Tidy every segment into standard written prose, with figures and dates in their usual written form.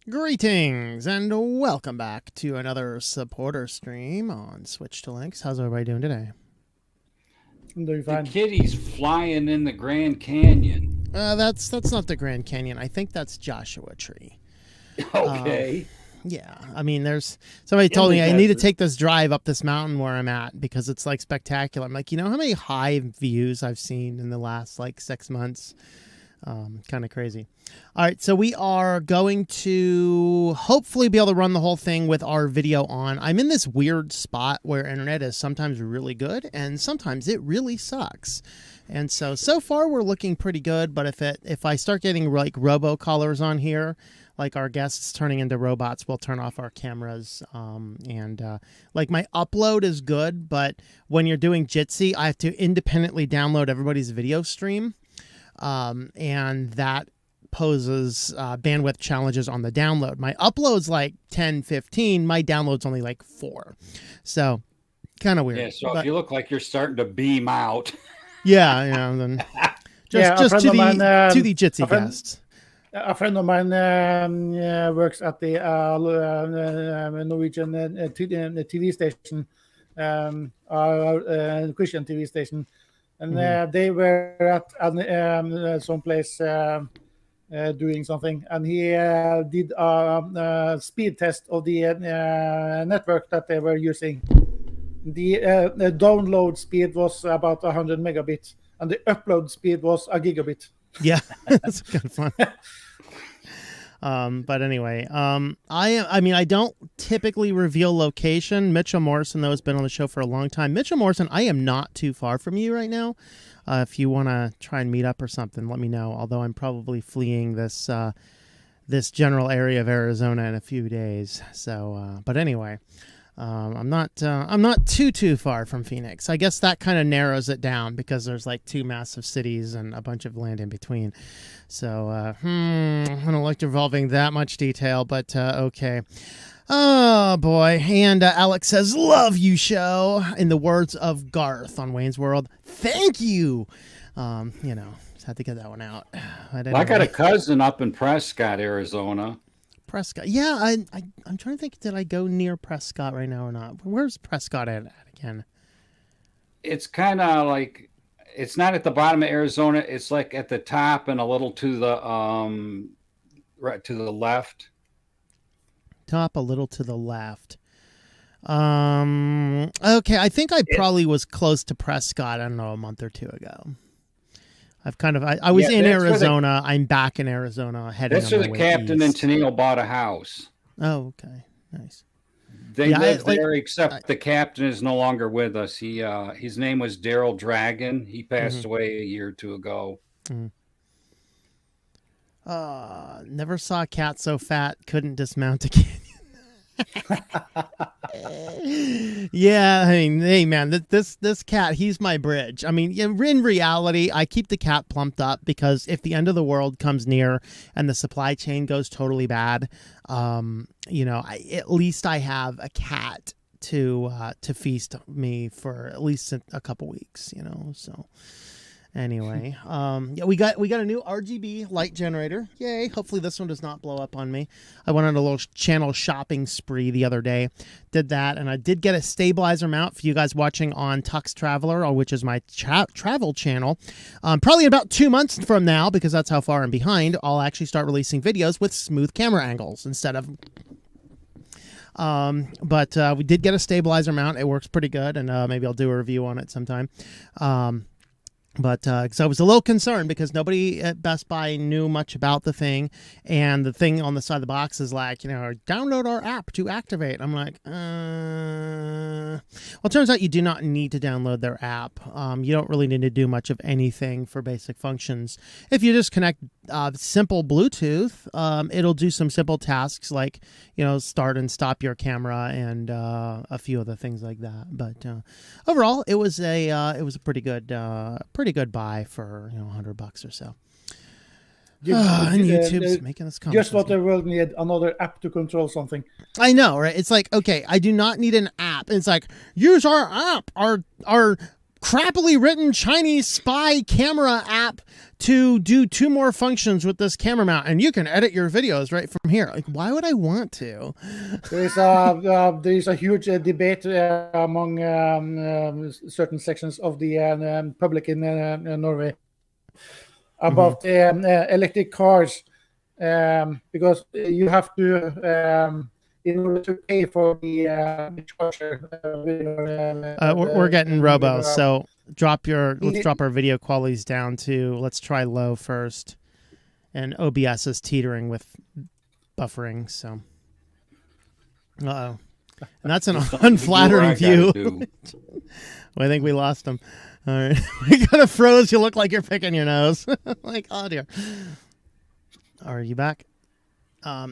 Greetings and welcome back to another supporter stream on Switch to Links. How's everybody doing today? I'm doing The fine. kitty's flying in the Grand Canyon. That's not the Grand Canyon. I think that's Joshua Tree. Okay. Yeah, I mean, there's somebody told me I desert. need to take this drive up this mountain where I'm at because it's like spectacular. I'm like, you know how many high views I've seen in the last like 6 months? Kind of crazy. All right, so we are going to hopefully be able to run the whole thing with our video on. I'm in this weird spot where internet is sometimes really good and sometimes it really sucks. And so far we're looking pretty good, but if I start getting like robocallers on here, like our guests turning into robots, we'll turn off our cameras. Like my upload is good, but when you're doing Jitsi, I have to independently download everybody's video stream. And that poses bandwidth challenges on the download. My upload's like 10, 15. My download's only like 4. So kind of weird. Yeah, so if you look like you're starting to beam out. Yeah, then just to the Jitsi guests. A friend of mine works at the Norwegian TV station, Christian TV station, and they were at some place doing something, and he did a speed test of the network that they were using. The download speed was about 100 megabits, and the upload speed was a gigabit. Yeah, that's kind of fun. But anyway, I mean, I don't typically reveal location. Mitchell Morrison, though, has been on the show for a long time. Mitchell Morrison, I am not too far from you right now. If you want to try and meet up or something, let me know. Although I'm probably fleeing this general area of Arizona in a few days. So, but anyway. I'm not too far from Phoenix. I guess that kind of narrows it down because there's like 2 massive cities and a bunch of land in between. So, I don't like involving that much detail, but okay. Oh boy. And Alex says, "Love you, show." In the words of Garth on Wayne's World, thank you. Just had to get that one out. Anyway. I got a cousin up in Prescott, Arizona. Prescott. Yeah, I'm trying to think, did I go near Prescott right now or not? Where's Prescott at again? It's kind of like, it's not at the bottom of Arizona. It's like at the top and a little to the right to the left. Top a little to the left. Okay, I think I probably was close to Prescott, I don't know, a month or 2 ago. I was in Arizona. I'm back in Arizona. That's where the captain and Tennille bought a house. Oh, okay. Nice. They live there, except the captain is no longer with us. His name was Daryl Dragon. He passed away a year or 2 ago. Never saw a cat so fat couldn't dismount a canyon. Yeah, I mean, hey man, this cat, he's my bridge. I mean, in reality, I keep the cat plumped up because if the end of the world comes near and the supply chain goes totally bad, at least I have a cat to feast me for at least a couple weeks, so anyway, we got a new RGB light generator. Yay. Hopefully this one does not blow up on me. I went on a little channel shopping spree the other day. Did that, and I did get a stabilizer mount for you guys watching on Tux Traveler, which is my travel channel. Probably in about 2 months from now, because that's how far I'm behind, I'll actually start releasing videos with smooth camera angles instead of... But we did get a stabilizer mount. It works pretty good, and maybe I'll do a review on it sometime. But so I was a little concerned because nobody at Best Buy knew much about the thing. And the thing on the side of the box is like, download our app to activate. I'm like, well, it turns out you do not need to download their app. You don't really need to do much of anything for basic functions. If you just connect simple Bluetooth, it'll do some simple tasks like, start and stop your camera and a few other things like that. But overall, it was a pretty good buy for $100 or so. And YouTube's making this comment. Just what the world need, another app to control something. I know, right? It's like, okay, I do not need an app. And it's like, use our app, our crappily written Chinese spy camera app to do 2 more functions with this camera mount, and you can edit your videos right from here. Like, why would I want to? There is a huge debate among certain sections of the public in Norway about electric cars, because you have to, in order to pay for the charger. We're getting robo, so let's drop our video qualities down to, let's try low first. And OBS is teetering with buffering, so. Uh-oh. And that's an unflattering view. I think we lost him. All right. We got a froze. You look like you're picking your nose. Like, oh dear. Are you back? Yeah,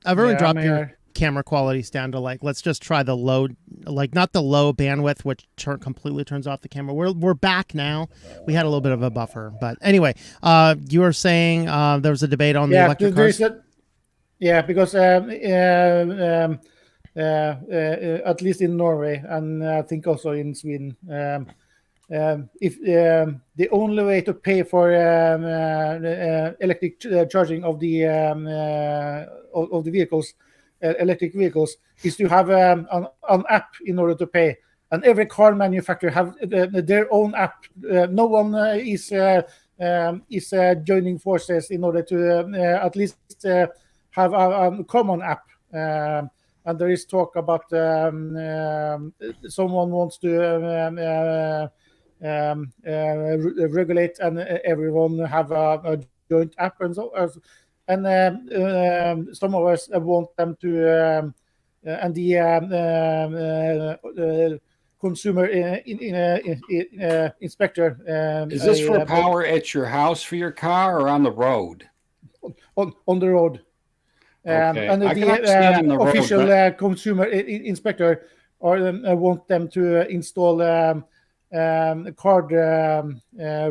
I've already dropped your camera qualities down to, like, let's just try the low, like, not the low bandwidth, which completely turns off the camera. We're back now. We had a little bit of a buffer, but anyway, you were saying there was a debate on the electric cars. Because at least in Norway, and I think also in Sweden, if the only way to pay for electric charging of the vehicles, electric vehicles, is to have an app in order to pay. And every car manufacturer have their own app. No one is joining forces in order to at least have a common app. And there is talk about someone wants to regulate and everyone have a joint app and so. And some of us want them to, and the consumer inspector. Is this for power at your house for your car or on the road? On the road. Okay. And the official consumer inspector want them to install card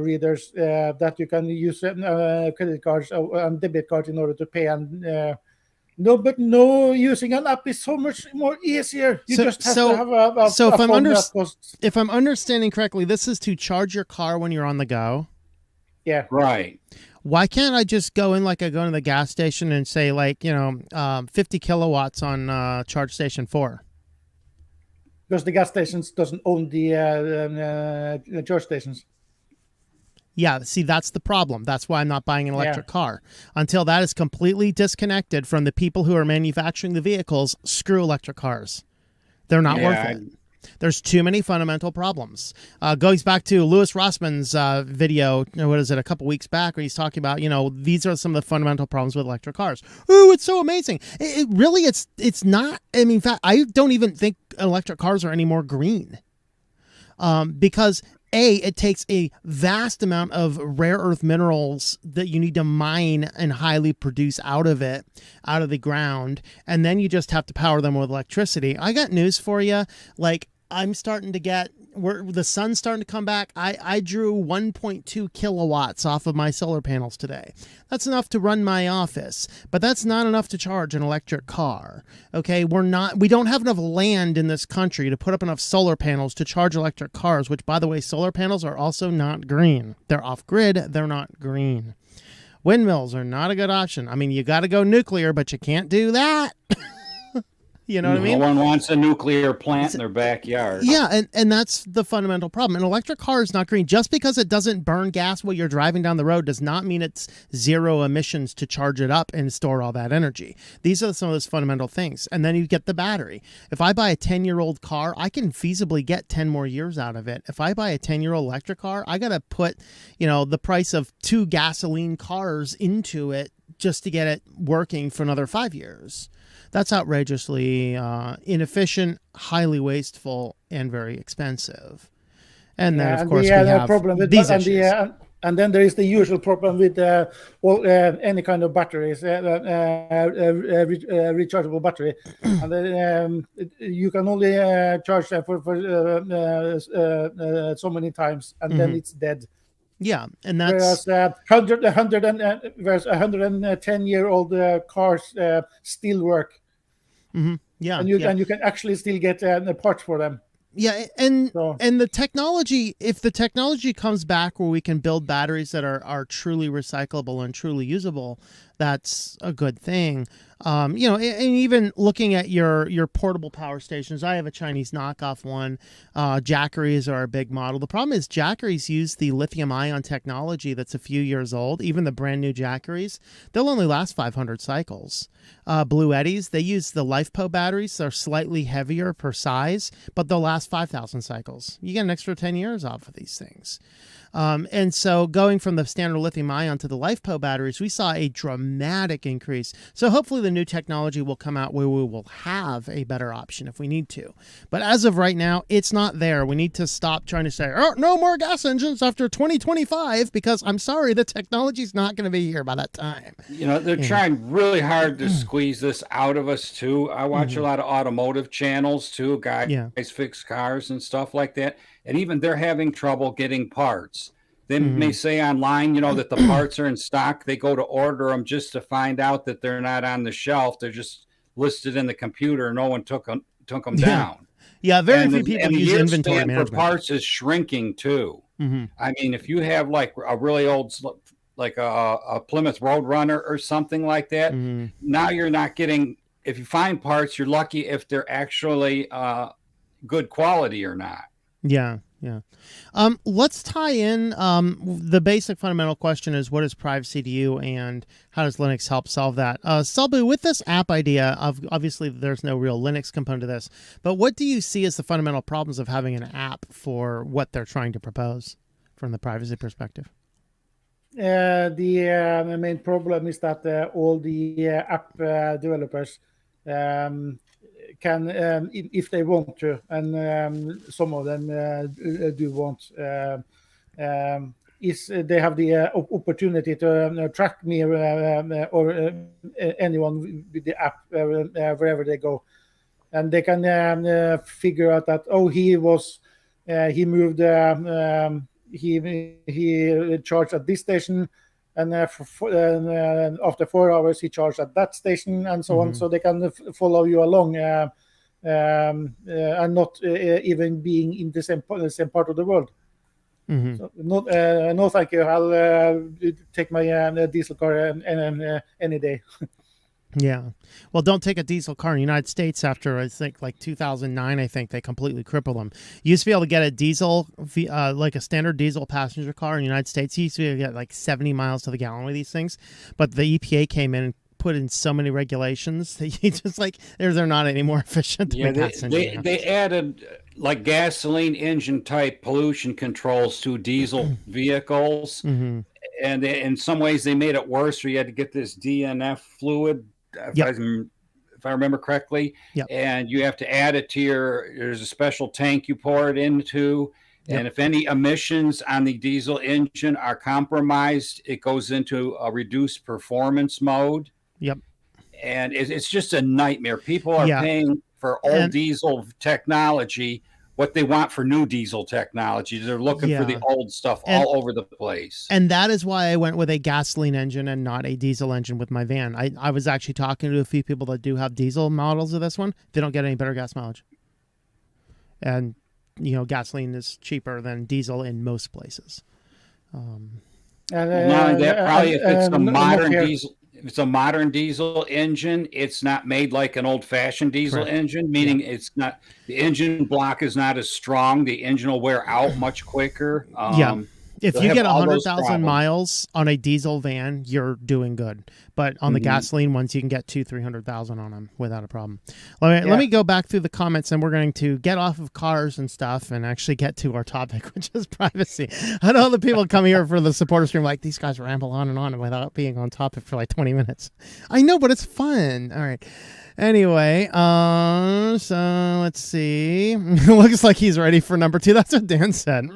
readers that you can use credit cards and debit cards in order to pay. And no, using an app is so much more easier. You just have to have a if I'm understanding correctly, this is to charge your car when you're on the go. Yeah. Right. Why can't I just go in like I go to the gas station and say, like, 50 kilowatts on charge station 4? Because the gas stations doesn't own the charge stations. Yeah, see, that's the problem. That's why I'm not buying an electric car. Until that is completely disconnected from the people who are manufacturing the vehicles, screw electric cars. They're not worth it. There's too many fundamental problems. Goes back to Louis Rossman's video, what is it, a couple weeks back, where he's talking about, these are some of the fundamental problems with electric cars. Ooh, it's so amazing. It really, it's not. I mean, in fact, I don't even think electric cars are any more green. Because it takes a vast amount of rare earth minerals that you need to mine and highly produce out of the ground. And then you just have to power them with electricity. I got news for you. Like, I'm starting to get where the sun's starting to come back. I drew 1.2 kilowatts off of my solar panels today. That's enough to run my office, but that's not enough to charge an electric car. Okay. We don't have enough land in this country to put up enough solar panels to charge electric cars, which, by the way, solar panels are also not green. They're off grid. They're not green. Windmills are not a good option. I mean, you got to go nuclear, but you can't do that. You know what I mean? No one wants a nuclear plant in their backyard. Yeah, and that's the fundamental problem. An electric car is not green. Just because it doesn't burn gas while you're driving down the road does not mean it's zero emissions to charge it up and store all that energy. These are some of those fundamental things. And then you get the battery. If I buy a 10-year-old car, I can feasibly get 10 more years out of it. If I buy a 10-year-old electric car, I got to put, the price of 2 gasoline cars into it just to get it working for another 5 years. That's outrageously inefficient, highly wasteful, and very expensive. And then, of course, we have problem with these issues. And then there is the usual problem with any kind of batteries, rechargeable battery. And then you can only charge them for so many times, and then it's dead. Yeah, and that's whereas 110-year-old cars still work. Mm-hmm. Yeah, and you can actually still get parts for them. Yeah, and So the technology, if the technology comes back where we can build batteries that are truly recyclable and truly usable, that's a good thing. You know, and even looking at your portable power stations, I have a Chinese knockoff one. Jackeries are a big model. The problem is Jackeries use the lithium ion technology that's a few years old. Even the brand new Jackeries, they'll only last 500 cycles. Blue Eddies, they use the LiFePO batteries. They're slightly heavier per size, but they'll last 5,000 cycles. You get an extra 10 years off of these things. And so going from the standard lithium ion to the LiFePO batteries, we saw a dramatic increase. So hopefully the new technology will come out where we will have a better option if we need to. But as of right now, it's not there. We need to stop trying to say, oh, no more gas engines after 2025, because I'm sorry, the technology's not going to be here by that time. You know, they're trying really hard to squeeze this out of us too. I watch a lot of automotive channels too, guys fix cars and stuff like that. And even they're having trouble getting parts. They may say online, you know, that the parts are in stock. They go to order them just to find out that they're not on the shelf. They're just listed in the computer. No one took them down. Yeah, very few people use inventory management. For parts is shrinking too. I mean, if you have like a really old, like a Plymouth Roadrunner or something like that, now you're not getting. If you find parts, you're lucky if they're actually good quality or not. Yeah. Let's tie in. The basic fundamental question is, what is privacy to you, and how does Linux help solve that? Selby, with this app idea, obviously there's no real Linux component to this, but what do you see as the fundamental problems of having an app for what they're trying to propose from the privacy perspective? The main problem is that all the app developers can, if they want to, and some of them do want, is they have the opportunity to track me or anyone with the app wherever they go, and they can figure out that he moved he charged at this station, and after 4 hours he charged at that station, and so on. So they can follow you along, and not even being in the same part of the world. So no, thank you. I'll take my diesel car any day. Yeah. Well, don't take a diesel car in the United States after, I think, like 2009, I think they completely crippled them. You used to be able to get a diesel, like a standard diesel passenger car in the United States. You used to be able to get like 70 miles to the gallon with these things. But the EPA came in and put in so many regulations that you just like, they're not any more efficient. They added like gasoline engine type pollution controls to diesel vehicles. And in some ways they made it worse, where you had to get this DNF fluid, if I remember correctly, and you have to add it to there's a special tank you pour it into, and if any emissions on the diesel engine are compromised, it goes into a reduced performance mode. And it's just a nightmare. People are paying for old diesel technology what they want for new diesel technology. They're looking for the old stuff all over the place. And that is why I went with a gasoline engine and not a diesel engine with my van. I was actually talking to a few people that do have diesel models of this one. They don't get any better gas mileage. And, you know, gasoline is cheaper than diesel in most places. Probably if it's a modern diesel. If it's a modern diesel engine, it's not made like an old-fashioned diesel engine, meaning it's not, the engine block is not as strong. The engine will wear out much quicker. If you get 100,000 miles on a diesel van, you're doing good. But on the gasoline ones, you can get 200,000-300,000 on them without a problem. Let me go back through the comments, and we're going to get off of cars and stuff and actually get to our topic, which is privacy. I know the people come here for the supporter stream like, these guys ramble on and on without being on topic for like 20 minutes. I know, but it's fun. All right. Anyway, so let's see. Looks like he's ready for number 2. That's what Dan said.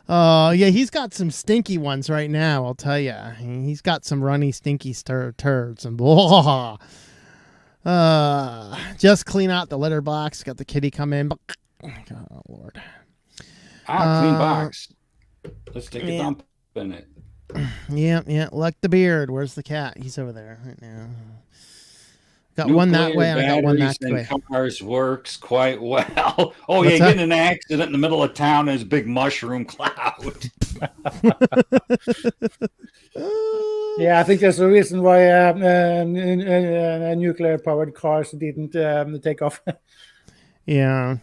Yeah, he's got some stinky ones right now, I'll tell you. He's got some runny, stinky turds and blah. Just clean out the litter box. Got the kitty come in. Oh, Lord. Clean box. Let's take a dump in it. Yeah. Like the beard. Where's the cat? He's over there right now. Got one that way, and I got one that batteries way. in cars works quite well. Oh, What's yeah, that? get in an accident in the middle of town, there's a big mushroom cloud. Yeah, I think there's a reason why nuclear-powered cars didn't take off. Yeah.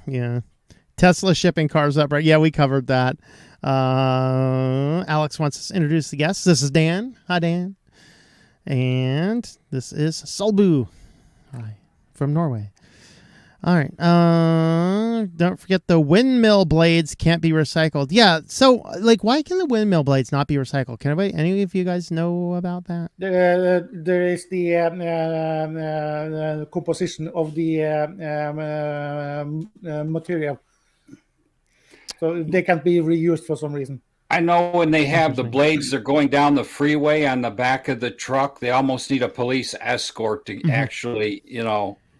Tesla shipping cars up, right? Yeah, we covered that. Alex wants us to introduce the guests. This is Dan. Hi, Dan. And this is Solbu. Hi, from Norway. All right. Don't forget the windmill blades can't be recycled. Yeah. So, like, why can the windmill blades not be recycled? Can any of you guys know about that? There is the composition of the material, so they can't be reused for some reason. I know when they have the blades, they're going down the freeway on the back of the truck. They almost need a police escort to actually,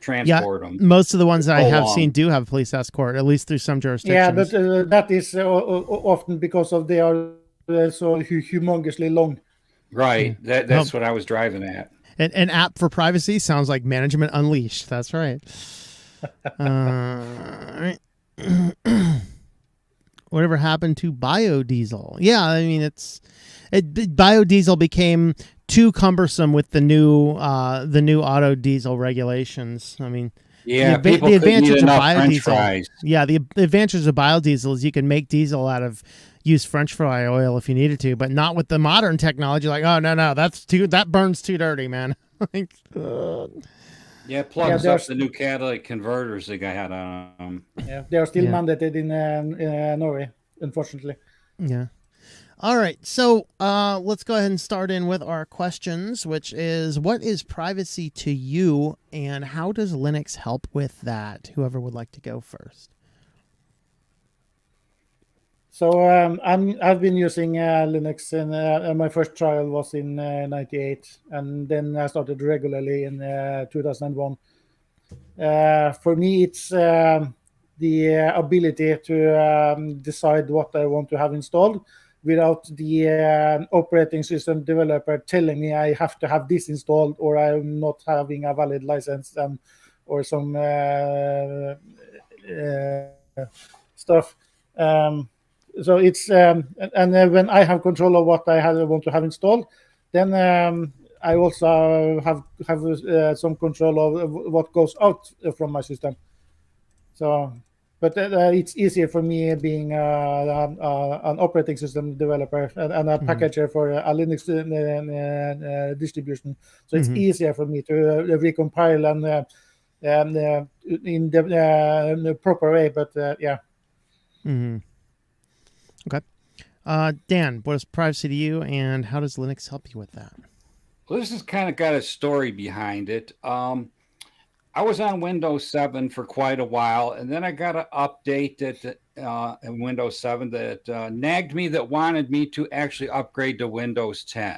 transport them. Most of the ones that I have seen do have a police escort, at least through some jurisdictions. Yeah, but that is often because of they are so humongously long. Right. That's what I was driving at. An app for privacy sounds like Management Unleashed. That's right. All right. Whatever happened to biodiesel? Yeah, I mean biodiesel became too cumbersome with the new auto diesel regulations. I mean, yeah, the advantage of biodiesel. Yeah, the advantage of biodiesel is you can make diesel out of used French fry oil if you needed to, but not with the modern technology. Like, oh no, that burns too dirty, man. Like, yeah, plugs up the new catalytic converters they got on them. Yeah, they are still mandated in Norway, unfortunately. Yeah. All right, so let's go ahead and start in with our questions, which is, what is privacy to you, and how does Linux help with that? Whoever would like to go first. So I've been using Linux, and my first trial was in '98, and then I started regularly in 2001. For me, it's the ability to decide what I want to have installed without the operating system developer telling me I have to have this installed, or I'm not having a valid license, or some stuff. So it's and when I have control of what I want to have installed, then I also have some control of what goes out from my system. So, but it's easier for me being an operating system developer and a packager for a Linux distribution. So it's easier for me to recompile and in the proper way. But yeah. Mm-hmm. Okay. Dan, what is privacy to you, and how does Linux help you with that? Well, this has kind of got a story behind it. I was on Windows 7 for quite a while, and then I got an update in Windows 7 that nagged me, that wanted me to actually upgrade to Windows 10.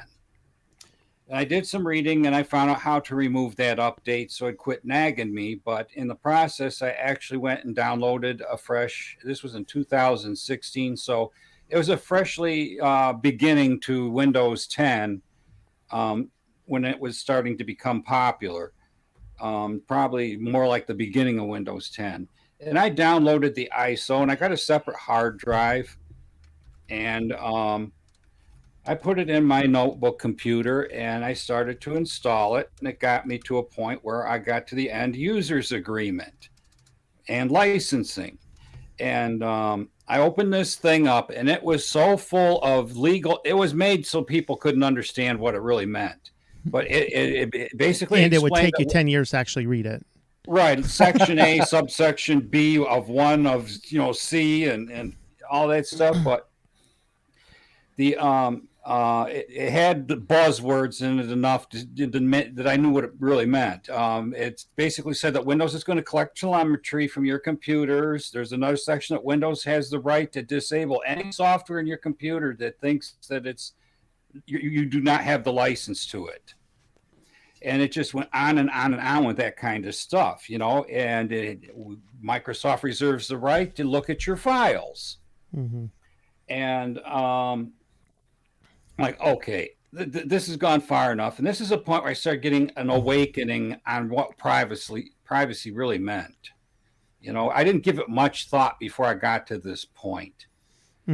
And I did some reading, and I found out how to remove that update, so it quit nagging me. But in the process, I actually went and downloaded a fresh, this was in 2016, so it was a freshly beginning to Windows 10 when it was starting to become popular. Probably more like the beginning of Windows 10. And I downloaded the ISO, and I got a separate hard drive, and I put it in my notebook computer, and I started to install it, and it got me to a point where I got to the end users agreement and licensing. And I opened this thing up, and it was so full of legal, it was made so people couldn't understand what it really meant. But it basically, and it would take you 10 years to actually read it. Right. Section A, subsection B of 1 of, C and all that stuff. But the it had the buzzwords in it enough that I knew what it really meant. It basically said that Windows is going to collect telemetry from your computers. There's another section that Windows has the right to disable any software in your computer that thinks that you do not have the license to it. And it just went on and on and on with that kind of stuff, and Microsoft reserves the right to look at your files. Mm-hmm. And like, okay, this has gone far enough, and this is a point where I started getting an awakening on what privacy really meant. I didn't give it much thought before I got to this point.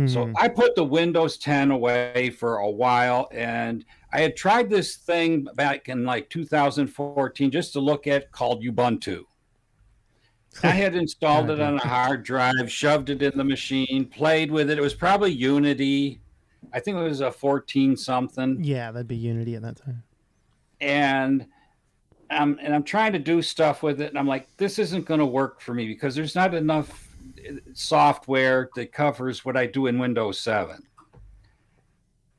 So I put the Windows 10 away for a while, and I had tried this thing back in like 2014 just to look at, called Ubuntu. I had installed it on a hard drive, shoved it in the machine, played with it. It was probably Unity. I think it was a 14 something. Yeah, that'd be Unity at that time. And I'm trying to do stuff with it, and I'm like, this isn't going to work for me because there's not enough software that covers what I do in Windows 7.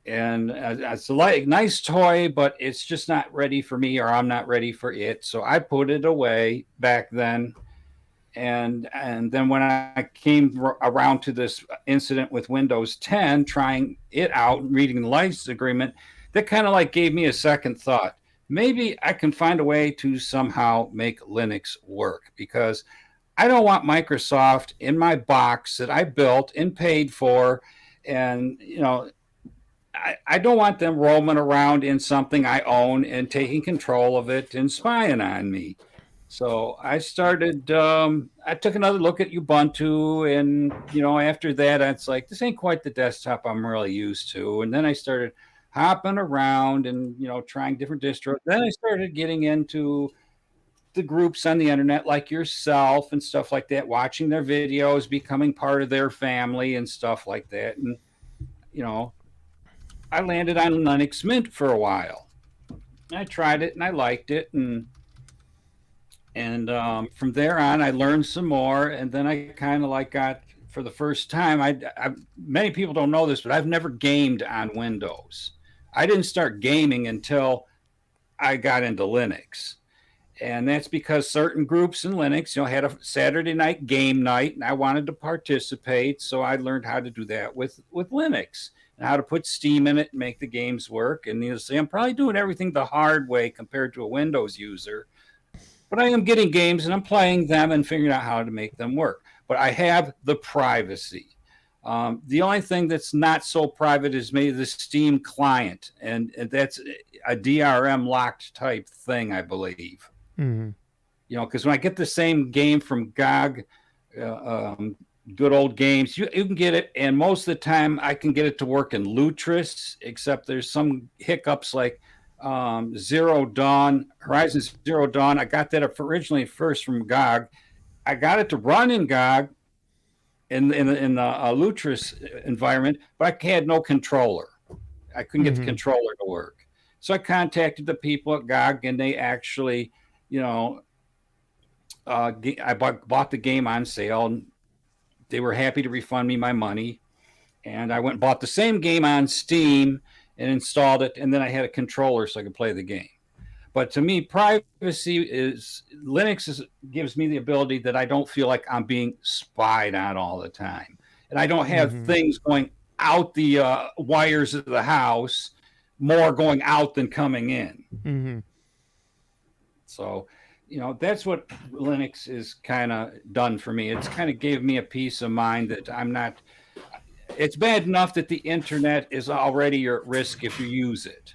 And it's a nice toy, but it's just not ready for me, or I'm not ready for it. So I put it away back then. And then when I came around to this incident with Windows 10, trying it out and reading the license agreement, that kind of like gave me a second thought. Maybe I can find a way to somehow make Linux work, because I don't want Microsoft in my box that I built and paid for. And, I don't want them roaming around in something I own and taking control of it and spying on me. So I started, I took another look at Ubuntu, and, after that, it's like, this ain't quite the desktop I'm really used to. And then I started hopping around and, trying different distros. Then I started getting into the groups on the internet like yourself and stuff like that, watching their videos, becoming part of their family and stuff like that. And, I landed on Linux Mint for a while. I tried it and I liked it. And from there on, I learned some more, and then I kind of got, for the first time, many people don't know this, but I've never gamed on Windows. I didn't start gaming until I got into Linux, and that's because certain groups in Linux, had a Saturday night game night, and I wanted to participate, so I learned how to do that with Linux, and how to put Steam in it and make the games work. And I'm probably doing everything the hard way compared to a Windows user. But I am getting games and I'm playing them and figuring out how to make them work. But I have the privacy. The only thing that's not so private is maybe the Steam client. And that's a DRM locked type thing, I believe. Because when I get the same game from GOG, good old games, you can get it. And most of the time I can get it to work in Lutris, except there's some hiccups like Horizon Zero Dawn. I got that originally first from GOG. I got it to run in GOG in the Lutris environment, but I had no controller. I couldn't get the controller to work. So I contacted the people at GOG, and they actually, I bought the game on sale, and they were happy to refund me my money. And I went and bought the same game on Steam and installed it, and then I had a controller so I could play the game. But to me, privacy is Linux gives me the ability that I don't feel like I'm being spied on all the time, and I don't have things going out the wires of the house, more going out than coming in. So, that's what Linux is kind of done for me. It's kind of gave me a peace of mind that I'm not. It's bad enough that the internet is already at risk if you use it.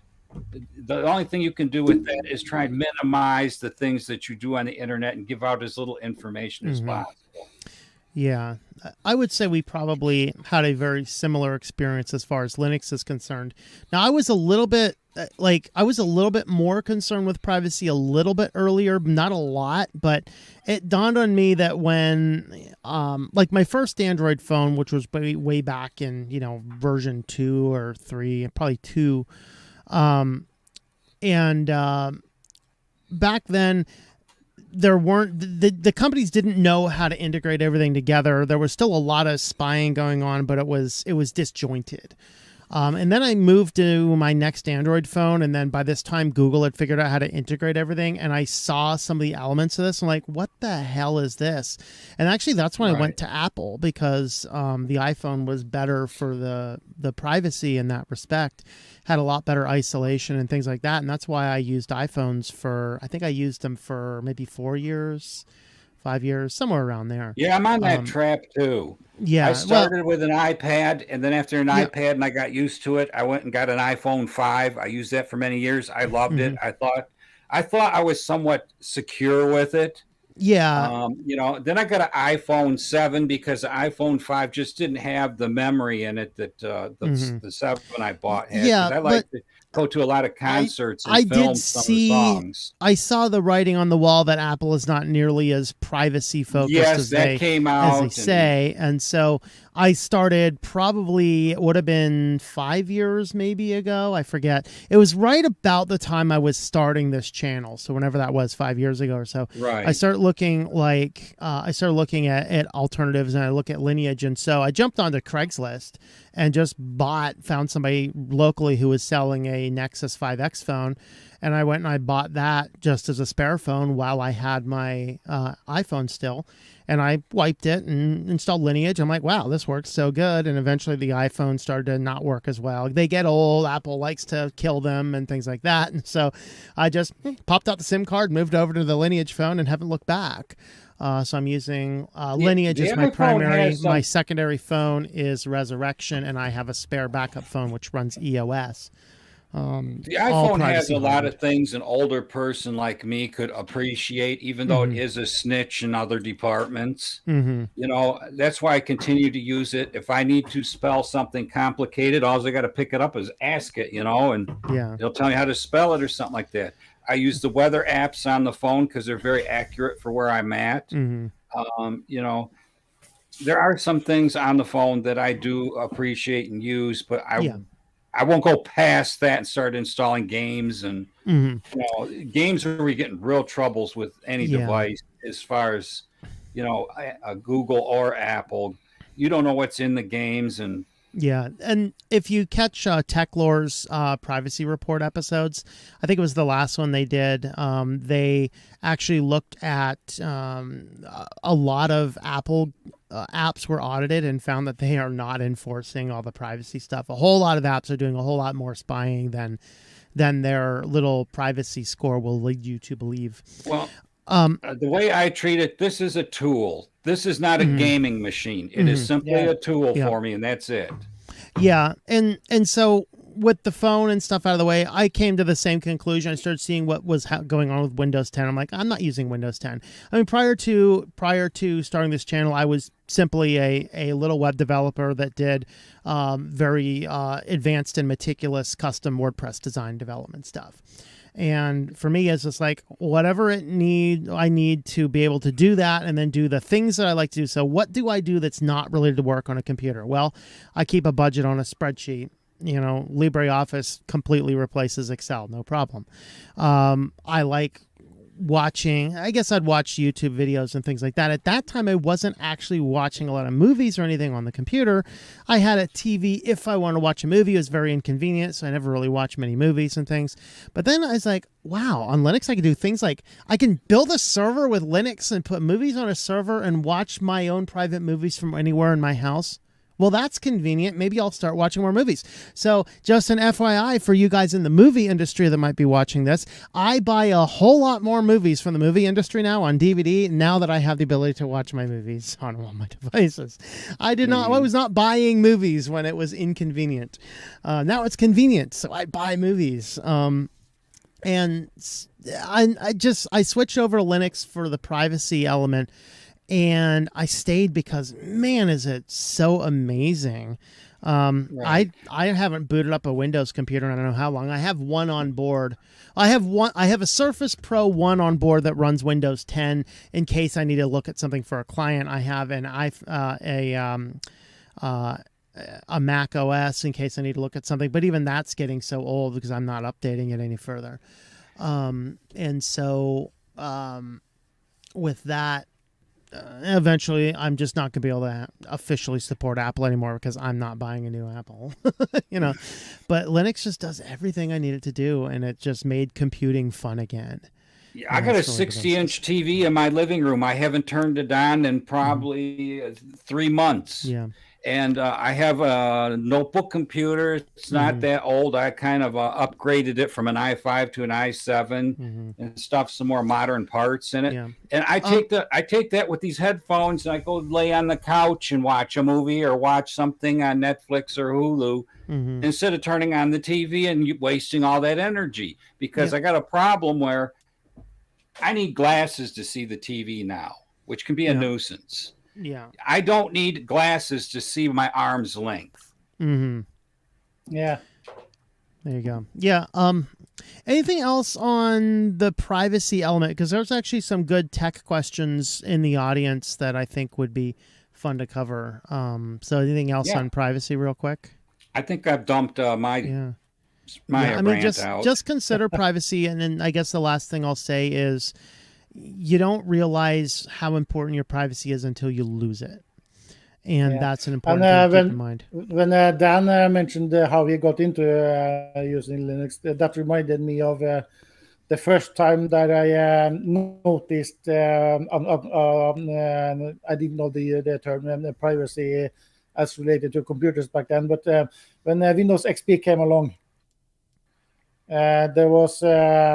The only thing you can do with that is try and minimize the things that you do on the internet and give out as little information as possible. Yeah, I would say we probably had a very similar experience as far as Linux is concerned. Now, I was a little bit more concerned with privacy a little bit earlier, not a lot, but it dawned on me that when, my first Android phone, which was way back in, version 2 or 3, probably 2, back then, there weren't the companies didn't know how to integrate everything together. There was still a lot of spying going on, but it was disjointed. And then I moved to my next Android phone, and then by this time Google had figured out how to integrate everything, and I saw some of the elements of this. I'm like, what the hell is this? And actually that's when I went to Apple, because the iPhone was better for the privacy in that respect, had a lot better isolation and things like that. And that's why I used iPhones I think I used them for maybe 4 years 5 years, somewhere around there. Yeah, I'm on that trap too. Yeah, I started with an iPad, and then after an Yeah. iPad and I got used to it, I went and got an iPhone 5. I used that for many years. I loved it. I thought I was somewhat secure with it. yeah, Then I got an iPhone 7 because the iPhone 5 just didn't have the memory in it that the 7 I bought had. Yeah, 'Cause I like to go to a lot of concerts and I film did some of the see. songs. I saw the writing on the wall that Apple is not nearly as privacy focused Yes, as that came out. they say, and so I started probably it would have been 5 years maybe ago. I forget. It was right about the time I was starting this channel. So whenever that was, 5 years ago or so, Right. I started looking at alternatives, and I look at Lineage, and so I jumped onto Craigslist and just found somebody locally who was selling a Nexus 5X phone, and I went and I bought that just as a spare phone while I had my iPhone still, and I wiped it and installed Lineage. I'm like, wow, this works so good. And eventually the iPhone started to not work as well. They get old. Apple likes to kill them and things like that. And so I just popped out the SIM card, moved over to the Lineage phone, and haven't looked back. So I'm using Lineage as my primary. My secondary phone is Resurrection, and I have a spare backup phone which runs EOS. The iPhone has a lot of things an older person like me could appreciate, even though it is a snitch in other departments. That's why I continue to use it. If I need to spell something complicated, all I got to pick it up is ask it, and they'll tell me how to spell it or something like that. I use the weather apps on the phone because they're very accurate for where I'm at. There are some things on the phone that I do appreciate and use, but I won't go past that and start installing games. And games where we get in real troubles with any device as far as a Google or Apple. You don't know what's in the games. And and if you catch Techlore's privacy report episodes, I think it was the last one they did. They actually looked at a lot of Apple apps were audited and found that they are not enforcing all the privacy stuff. A whole lot of apps are doing a whole lot more spying than their little privacy score will lead you to believe. Well, the way I treat it, this is a tool. This is not a gaming machine. It is simply a tool for me, and that's it. Yeah, and so with the phone and stuff out of the way, I came to the same conclusion. I started seeing what was going on with Windows 10. I'm like, I'm not using Windows 10. I mean, prior to starting this channel, I was simply a little web developer that did very advanced and meticulous custom WordPress design development stuff. And for me, it's just like whatever I need to be able to do that and then do the things that I like to do. So what do I do that's not related to work on a computer? Well, I keep a budget on a spreadsheet. LibreOffice completely replaces Excel, no problem. I like watching, I guess I'd watch YouTube videos and things like that. At that time, I wasn't actually watching a lot of movies or anything on the computer. I had a TV if I wanted to watch a movie. It was very inconvenient, so I never really watched many movies and things. But then I was like, wow, on Linux I can do things like I can build a server with Linux and put movies on a server and watch my own private movies from anywhere in my house. Well, that's convenient. Maybe I'll start watching more movies. So just an FYI for you guys in the movie industry that might be watching this, I buy a whole lot more movies from the movie industry now on DVD now that I have the ability to watch my movies on all my devices. I was not buying movies when it was inconvenient. Now it's convenient, so I buy movies. And I switched over to Linux for the privacy element. And I stayed because, man, is it so amazing. Right. I haven't booted up a Windows computer in I don't know how long. I have one on board. I have a Surface Pro 1 on board that runs Windows 10 in case I need to look at something for a client. I have a Mac OS in case I need to look at something. But even that's getting so old because I'm not updating it any further. And so with that, eventually I'm just not going to be able to officially support Apple anymore because I'm not buying a new Apple, but Linux just does everything I need it to do. And it just made computing fun again. Yeah, I got a 60-inch TV in my living room. I haven't turned it on in probably 3 months. Yeah. And I have a notebook computer. It's not that old. I kind of upgraded it from an i5 to an i7 and stuff some more modern parts in it. Yeah. And I take that with these headphones, and I go lay on the couch and watch a movie or watch something on Netflix or Hulu instead of turning on the TV and wasting all that energy. Because I got a problem where I need glasses to see the TV now, which can be a nuisance. Yeah. I don't need glasses to see my arm's length. Yeah. There you go. Yeah. Anything else on the privacy element? Because there's actually some good tech questions in the audience that I think would be fun to cover. So anything else on privacy real quick? I think I've dumped my rant out. Just consider privacy. And then I guess the last thing I'll say is you don't realize how important your privacy is until you lose it. And that's an important thing to keep in mind. When Dan mentioned how he got into using Linux, that reminded me of the first time that I noticed, I didn't know the term privacy as related to computers back then, but when Windows XP came along, there was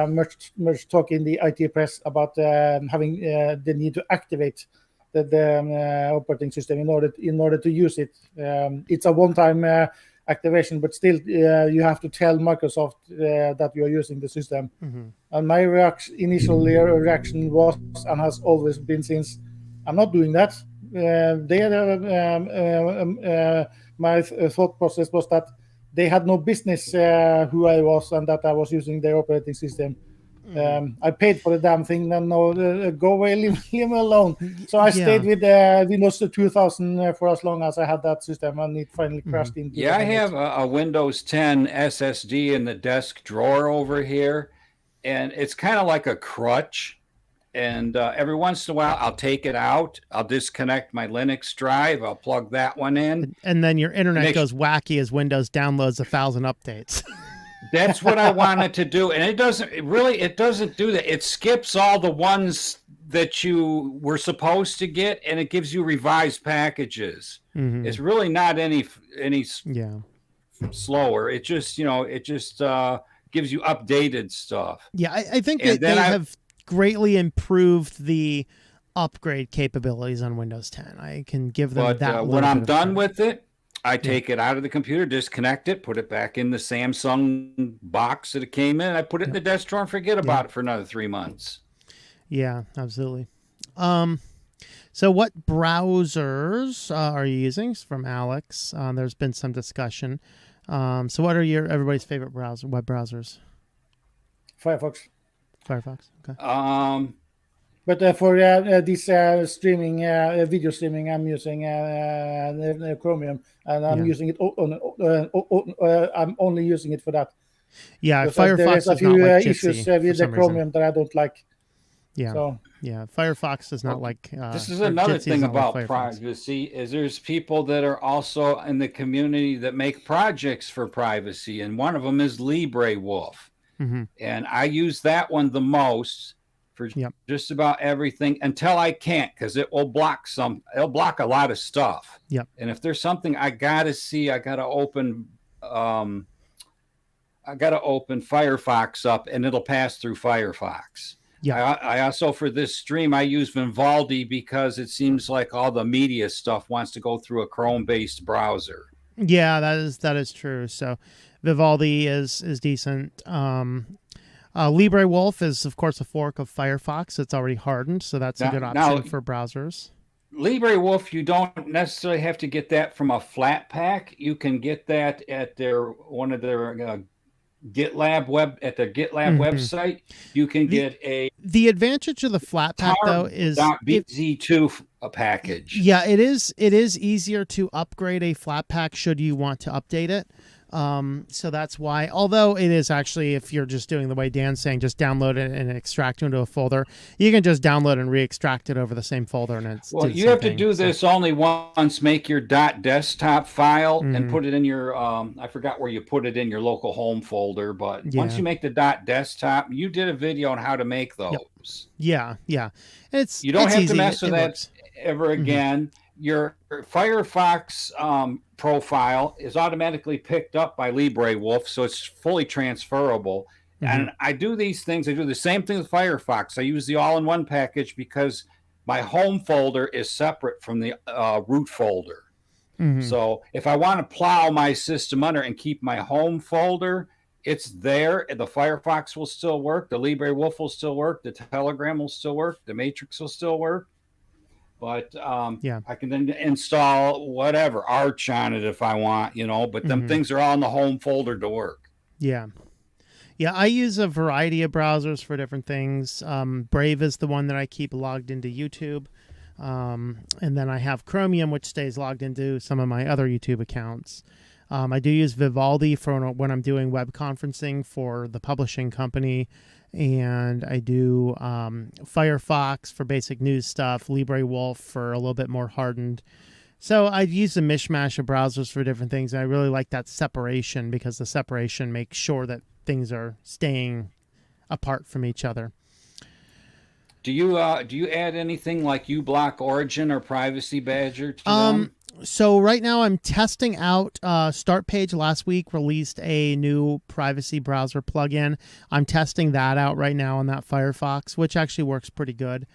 much talk in the IT press about having the need to activate the operating system in order to use it. It's a one-time activation, but still you have to tell Microsoft that you are using the system. And my initial reaction was, and has always been since, I'm not doing that. My thought process was that they had no business who I was and that I was using their operating system. I paid for the damn thing. Then no, go away, leave me alone. So I stayed with Windows 2000 for as long as I had that system, and it finally crashed into. Yeah, I have a Windows 10 SSD in the desk drawer over here, and it's kind of like a crutch. And every once in a while, I'll take it out. I'll disconnect my Linux drive. I'll plug that one in. And then your internet goes wacky as Windows downloads 1,000 updates. That's what I wanted to do. And it doesn't do that. It skips all the ones that you were supposed to get, and it gives you revised packages. It's really not any slower. It just, gives you updated stuff. Yeah, I think that they have greatly improved the upgrade capabilities on Windows 10. I can give them that. But when I'm done with it, I take it out of the computer, disconnect it, put it back in the Samsung box that it came in. I put it in the desk drawer and forget about it for another 3 months. Yeah, absolutely. So what browsers are you using? From Alex. There's been some discussion. So what are everybody's favorite web browsers? Firefox. Okay. But for this streaming, video streaming, I'm using Chromium, and I'm using it I'm only using it for that. Yeah, because Firefox there's a is few not like issues Jitsi with the Chromium reason. that I don't like. Yeah, so. Yeah, Firefox is not like. This is another Jitsi thing not like about privacy is there's people that are also in the community that make projects for privacy, and one of them is LibreWolf. And I use that one the most for just about everything until I can't, because it will block it'll block a lot of stuff. And if there's something I gotta see, I gotta open Firefox up, and it'll pass through Firefox. I also, for this stream, I use Vivaldi because it seems like all the media stuff wants to go through a Chrome-based browser. Yeah, that is true. So Vivaldi is decent. LibreWolf is, of course, a fork of Firefox. It's already hardened, so that's a good option for browsers. LibreWolf, you don't necessarily have to get that from a flat pack. You can get that at one of their GitLab website. You can get the advantage of the flat pack though is .bz2 a package. Yeah, it is easier to upgrade a flat pack should you want to update it. So that's why, although it is actually, if you're just doing the way Dan's saying, just download it and extract it into a folder, you can just download and re-extract it over the same folder. And it's you have to do this only once. Make your .desktop file and put it in your, I forgot where you put it in your local home folder, but once you make the .desktop, you did a video on how to make those. Yeah. You don't have easy. to mess with that ever again. your Firefox profile is automatically picked up by LibreWolf, so it's fully transferable. And I do these things. I do the same thing with Firefox. I use the all-in-one package because my home folder is separate from the root folder. So if I want to plow my system under and keep my home folder, it's there. The Firefox will still work. The LibreWolf will still work. The Telegram will still work. The Matrix will still work. But I can then install whatever Arch on it if I want, but them things are all in the home folder to work. Yeah. Yeah, I use a variety of browsers for different things. Brave is the one that I keep logged into YouTube. And then I have Chromium, which stays logged into some of my other YouTube accounts. I do use Vivaldi for when I'm doing web conferencing for the publishing company. And I do Firefox for basic news stuff, LibreWolf for a little bit more hardened. So I use a mishmash of browsers for different things. And I really like that separation because the separation makes sure that things are staying apart from each other. Do you add anything like uBlock Origin or Privacy Badger to them? So right now I'm testing out StartPage last week released a new privacy browser plugin. I'm testing that out right now on that Firefox, which actually works pretty good.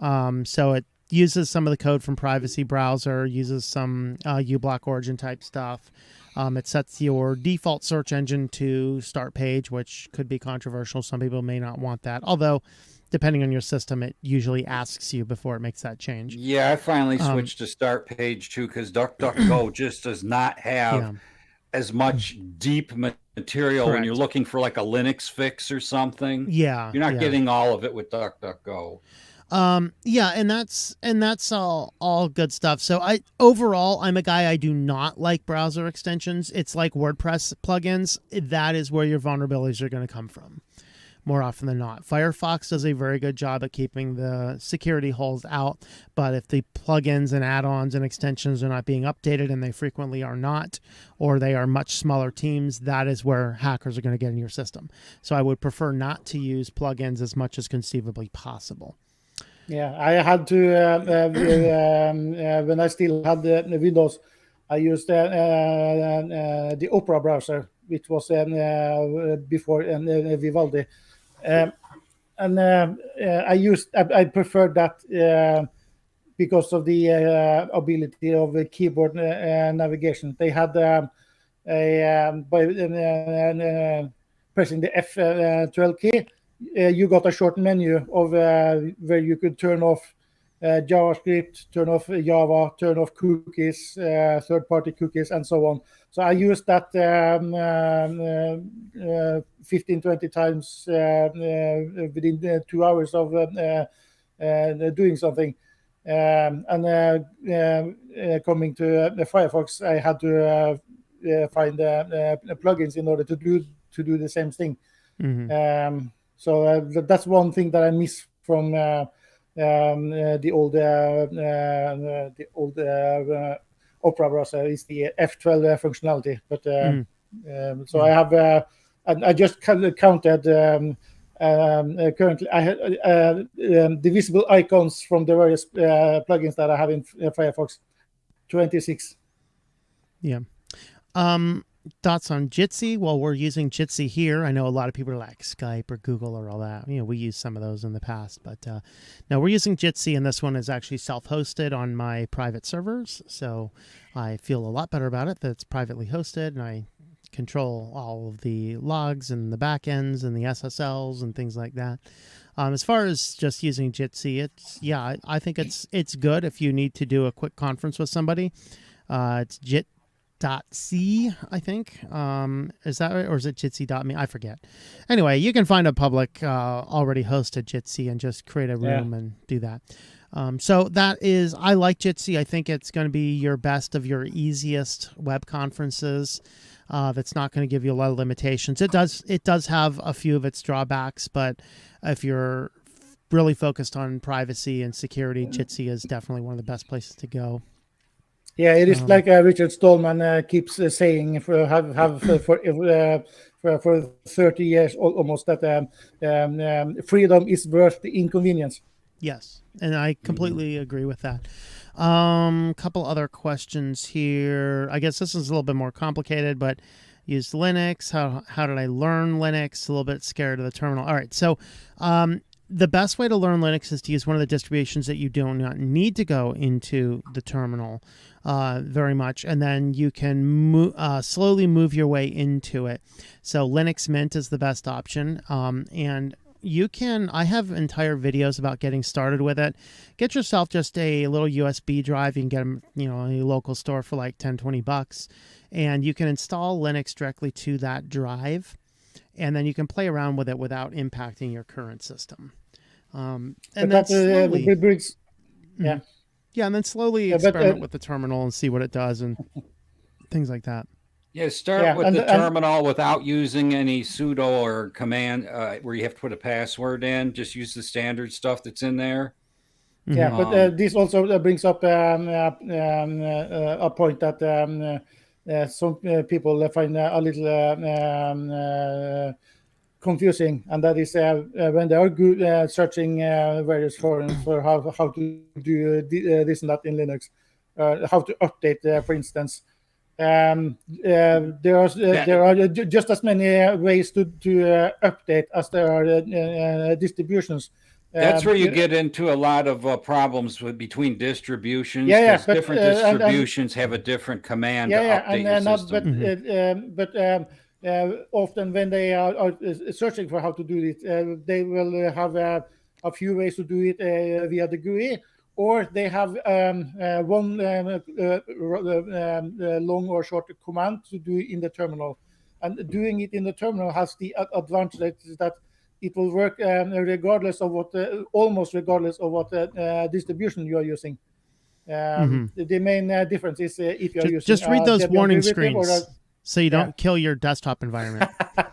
So it uses some of the code from Privacy Browser, uses some uBlock Origin type stuff. It sets your default search engine to StartPage, which could be controversial. Some people may not want that. Although, depending on your system, it usually asks you before it makes that change. Yeah, I finally switched to StartPage too because DuckDuckGo just does not have as much deep material when you're looking for like a Linux fix or something. Yeah, you're not getting all of it with DuckDuckGo. And that's all good stuff. So overall, I'm a guy, I do not like browser extensions. It's like WordPress plugins. That is where your vulnerabilities are going to come from more often than not. Firefox does a very good job at keeping the security holes out, but if the plugins and add-ons and extensions are not being updated, and they frequently are not, or they are much smaller teams, that is where hackers are going to get in your system. So I would prefer not to use plugins as much as conceivably possible. Yeah, I had to when I still had the Windows, I used the Opera browser, which was before Vivaldi, I preferred that because of the ability of the keyboard navigation. They had by pressing the F12 key. You got a short menu of where you could turn off JavaScript, turn off Java, turn off cookies, third-party cookies, and so on. So I used that 15, 20 times within 2 hours of doing something. Coming to the Firefox, I had to find plugins in order to do the same thing. So that's one thing that I miss from the old Opera browser is the F12 functionality. But so I have I just counted currently I had the visible icons from the various plugins that I have in Firefox, 26. Yeah. Thoughts on Jitsi? Well, we're using Jitsi here. I know a lot of people are like Skype or Google or all that. We used some of those in the past, but no, we're using Jitsi, and this one is actually self-hosted on my private servers. So I feel a lot better about it that it's privately hosted, and I control all of the logs and the backends and the SSLs and things like that. As far as just using Jitsi, I think it's good if you need to do a quick conference with somebody. It's jit.c, I think. Is that right? Or is it jitsi.me? I forget. Anyway, you can find a public already hosted Jitsi and just create a room and do that. So that is, I like Jitsi. I think it's going to be your best of your easiest web conferences. That's not going to give you a lot of limitations. It does have a few of its drawbacks, but if you're really focused on privacy and security, Jitsi is definitely one of the best places to go. Yeah, it is like Richard Stallman keeps saying for 30 years almost that freedom is worth the inconvenience. Yes, and I completely agree with that. Couple other questions here. I guess this is a little bit more complicated, but used Linux. How did I learn Linux? A little bit scared of the terminal. All right, so the best way to learn Linux is to use one of the distributions that you do not need to go into the terminal very much, and then you can slowly move your way into it. So Linux Mint is the best option, and you can, I have entire videos about getting started with it. Get yourself just a little USB drive. You can get them, in a local store for like $10-20, and you can install Linux directly to that drive, and then you can play around with it without impacting your current system. And then slowly, and then slowly experiment with the terminal and see what it does and things like that. Yeah, start with the terminal without using any sudo or command where you have to put a password in. Just use the standard stuff that's in there. Yeah, but this also brings up a point that some people find a little confusing, and that is when they are searching various forums for how to do this and that in Linux, how to update, for instance. There are just as many ways to update as there are distributions. That's where you get into a lot of problems between distributions. But different distributions have a different command to update your system. Often when they are searching for how to do it, they will have a few ways to do it via the GUI. Or they have one long or short command to do in the terminal. And doing it in the terminal has the advantage that it will work almost regardless of what distribution you are using. The main difference is if you're using... Just read those warning screens so you don't kill your desktop environment.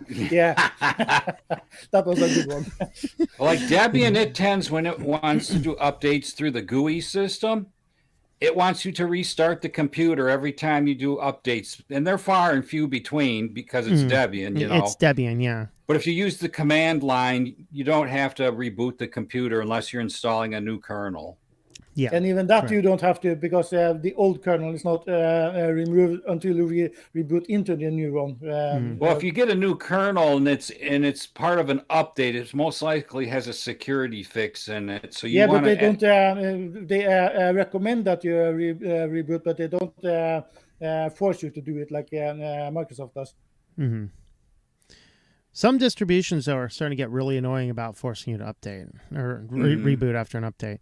Yeah, that was a good one. Like Debian, it tends, when it wants to do updates through the GUI system, it wants you to restart the computer every time you do updates. And they're far and few between because it's Debian, It's Debian, yeah. But if you use the command line, you don't have to reboot the computer unless you're installing a new kernel. Yeah, and even that you don't have to, because the old kernel is not removed until you reboot into the new one. Well, if you get a new kernel and it's part of an update, it most likely has a security fix in it. So you but they don't. They recommend that you reboot, but they don't force you to do it like Microsoft does. Mm-hmm. Some distributions, though, are starting to get really annoying about forcing you to update or reboot after an update.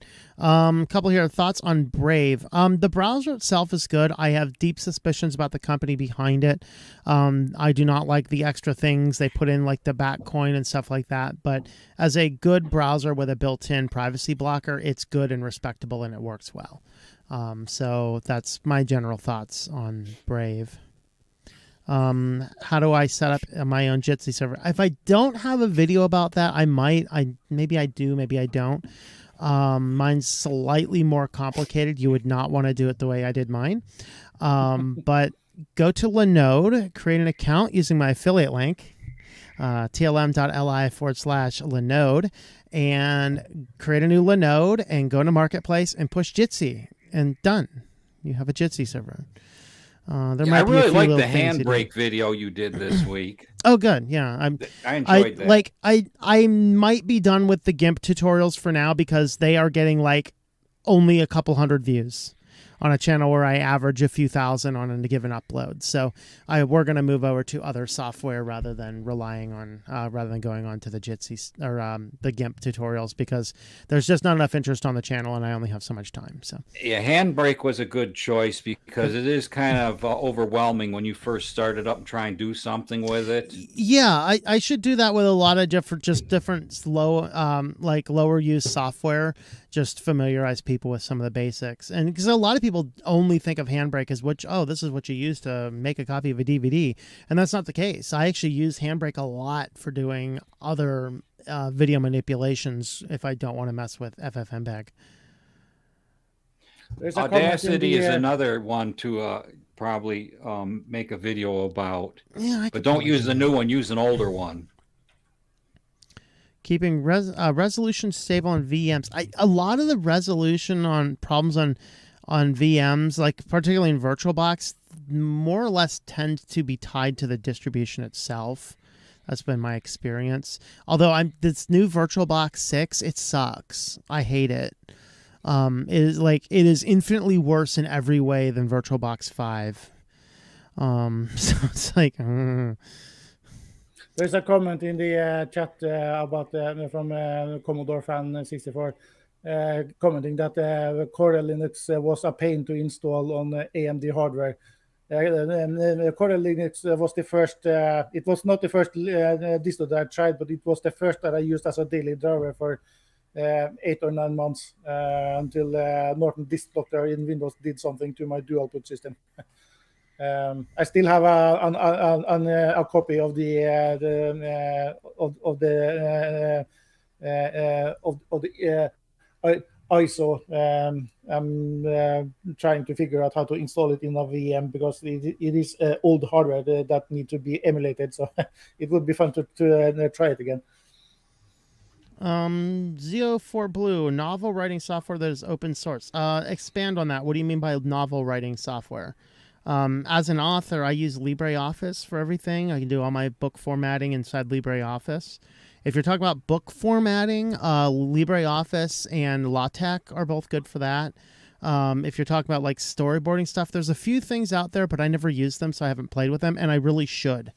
Couple here thoughts on Brave. The browser itself is good. I have deep suspicions about the company behind it. I do not like the extra things they put in, like the backcoin and stuff like that. But as a good browser with a built-in privacy blocker, it's good and respectable, and it works well. So that's my general thoughts on Brave. How do I set up my own Jitsi server? If I don't have a video about that, I might. Maybe I do, maybe I don't. Mine's slightly more complicated. You would not want to do it the way I did mine. But go to Linode, create an account using my affiliate link, tlm.li/Linode, and create a new Linode and go to Marketplace and push Jitsi, and done. You have a Jitsi server. I really like the handbrake video you did this week. Oh, good. Yeah, I enjoyed that. I might be done with the GIMP tutorials for now because they are getting like only a couple hundred views on a channel where I average a few thousand on a given upload. So we're going to move over to other software rather than relying on rather than going on to the Jitsi or the GIMP tutorials, because there's just not enough interest on the channel and I only have so much time. So yeah, handbrake was a good choice because it is kind of overwhelming when you first started up and try and do something with it. Yeah, I should do that with a lot of different slow lower use software. Just familiarize people with some of the basics. And because a lot of people only think of Handbrake as this is what you use to make a copy of a DVD. And that's not the case. I actually use Handbrake a lot for doing other video manipulations if I don't want to mess with FFmpeg. Audacity is another one to probably make a video about. Yeah, but don't use the new one, use an older one. Keeping resolution stable on VMs. A lot of the resolution on problems on on VMs, like particularly in VirtualBox, more or less tend to be tied to the distribution itself. That's been my experience. Although this new VirtualBox 6, it sucks. I hate it. It is infinitely worse in every way than VirtualBox 5. So it's like there's a comment in the chat about from Commodore Fan 64 commenting that Core Linux was a pain to install on AMD hardware. Core Linux was the first. It was not the first distro that I tried, but it was the first that I used as a daily driver for 8 or 9 months until Norton Disk Doctor in Windows did something to my dual boot system. I still have a copy of the ISO. I'm trying to figure out how to install it in a VM because it is old hardware that need to be emulated. So it would be fun to try it again. Zeo4Blue, novel writing software that is open source. Expand on that. What do you mean by novel writing software? As an author, I use LibreOffice for everything. I can do all my book formatting inside LibreOffice. If you're talking about book formatting, LibreOffice and LaTeX are both good for that. If you're talking about like storyboarding stuff, there's a few things out there, but I never use them, so I haven't played with them, and I really should.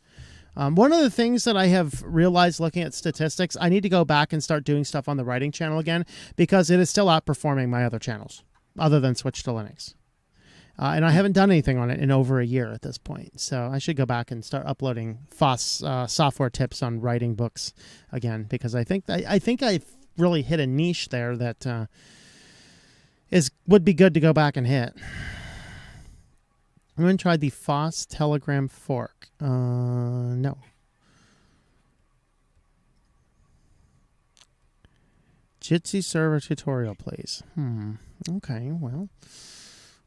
One of the things that I have realized looking at statistics, I need to go back and start doing stuff on the writing channel again because it is still outperforming my other channels, other than Switch to Linux. And I haven't done anything on it in over a year at this point. So I should go back and start uploading FOSS software tips on writing books again, because I think I've really hit a niche there that would be good to go back and hit. I'm going to try the FOSS Telegram fork. No. Jitsi server tutorial, please. Okay, well.